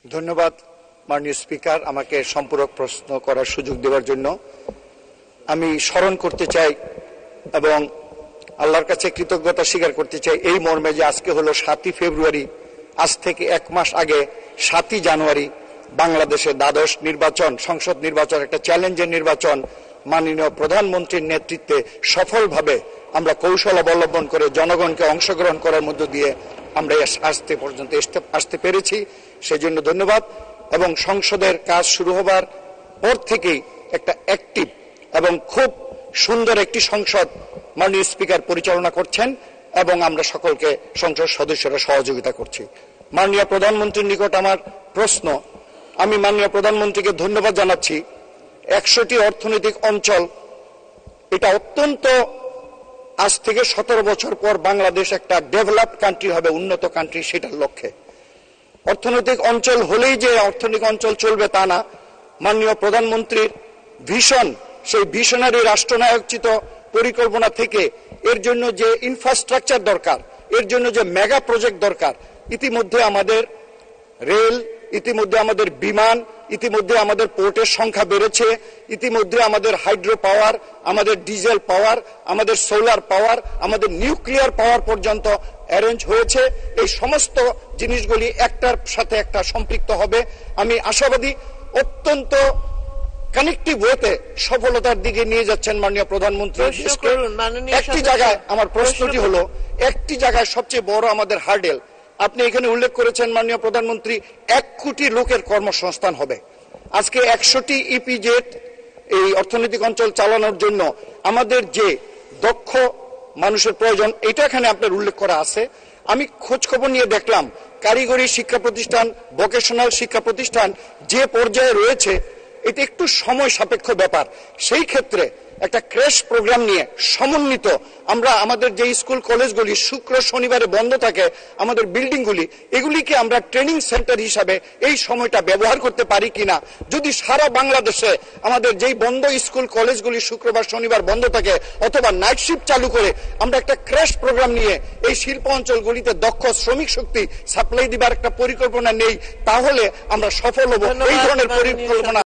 ধন্যবাদ মাননীয় স্পিকার, আমাকে সম্পূরক প্রশ্ন করার সুযোগ দেওয়ার জন্য। আমি স্মরণ করতে চাই এবং আল্লাহর কাছে কৃতজ্ঞতা স্বীকার করতে চাই এই মর্মে যে আজকে হলো 7ই ফেব্রুয়ারি, আজ থেকে 1 মাস আগে 7ই জানুয়ারি বাংলাদেশে দ্বাদশ নির্বাচন, সংসদ নির্বাচন, একটা চ্যালেঞ্জের নির্বাচন মাননীয় প্রধানমন্ত্রীর নেতৃত্বে সফলভাবে আমরা কৌশল অবলম্বন করে জনগণকে অংশগ্রহণ করার মধ্য দিয়ে আমরা আসতে পর্যন্ত আসতে পেরেছি। সেজন্য ধন্যবাদ। এবং সংসদের কাজ শুরু হবার পর থেকেই একটা অ্যাক্টিভ এবং খুব সুন্দর একটি সংসদ মাননীয় স্পিকার পরিচালনা করছেন এবং আমরা সকলকে সংসদ সদস্যরা সহযোগিতা করছি। মাননীয় প্রধানমন্ত্রীর নিকট আমার প্রশ্ন, আমি মাননীয় প্রধানমন্ত্রীকে ধন্যবাদ জানাচ্ছি। 100টি অর্থনৈতিক অঞ্চল, এটা অত্যন্ত, আজ থেকে 17 বছর পর বাংলাদেশ একটা ডেভেলপড কান্ট্রি হবে, উন্নত কান্ট্রি, সেটার লক্ষ্যে। অর্থনৈতিক অঞ্চল হলেই যে অর্থনৈতিক অঞ্চল চলবে তা না। মাননীয় প্রধানমন্ত্রীর ভিশন, সেই ভিশনারি রাষ্ট্রনায়কচিত পরিকল্পনা থেকে এর জন্য যে ইনফ্রাস্ট্রাকচার দরকার, এর জন্য যে মেগা প্রজেক্ট দরকার, ইতিমধ্যে আমাদের রেল, ইতিমধ্যে আমাদের বিমান, ইতিমধ্যে আমাদের পোর্টের সংখ্যা বেড়েছে, ইতিমধ্যে আমাদের হাইড্রো পাওয়ার, আমাদের ডিজেল পাওয়ার, আমাদের সোলার পাওয়ার, আমাদের নিউক্লিয়ার পাওয়ার পর্যন্ত অ্যারেঞ্জ হয়েছে। এই সমস্ত জিনিসগুলি একটার সাথে একটা সম্পৃক্ত হবে। আমি আশাবাদী অত্যন্ত কানেক্টিভ ওয়েতে সফলতার দিকে নিয়ে যাচ্ছেন মাননীয় প্রধানমন্ত্রী। একটি জায়গায় আমার প্রশ্নটি হলো, একটি জায়গায় সবচেয়ে বড় আমাদের হার্ডেল, আপনি এখানে উল্লেখ করেছেন মাননীয় প্রধানমন্ত্রী 1 কোটি লোকের কর্মসংস্থান হবে। আজকে 100টি ইপিজেড এই অর্থনৈতিক অঞ্চল চালানোর জন্য আমাদের যে দক্ষ মানুষের প্রয়োজন, এটা এখানে আপনার উল্লেখ করা আছে। আমি খোঁজ খবর নিয়ে দেখলাম কারিগরি শিক্ষা প্রতিষ্ঠান, ভোকেশনাল শিক্ষা প্রতিষ্ঠান যে পর্যায়ে রয়েছে, এটা একটু সময় সাপেক্ষ ব্যাপার। সেই ক্ষেত্রে একটা ক্র্যাশ প্রোগ্রাম নিয়ে সমন্বিত আমরা আমাদের যে স্কুল কলেজগুলি শুক্র শনিবারে বন্ধ থাকে, আমাদের বিল্ডিংগুলি, এগুলিকে আমরা ট্রেনিং সেন্টার হিসাবে এই সময়টা ব্যবহার করতে পারি কিনা। যদি সারা বাংলাদেশে আমাদের যেই বন্ধ স্কুল কলেজগুলি শুক্রবার শনিবার বন্ধ থাকে, অথবা নাইট শিফট চালু করে আমরা একটা ক্র্যাশ প্রোগ্রাম নিয়ে এই শিল্প অঞ্চলগুলিতে দক্ষ শ্রমিক শক্তি সাপ্লাই দিবার একটা পরিকল্পনা নেই, তাহলে আমরা সফল হব। এই ধরনের পরিকল্পনা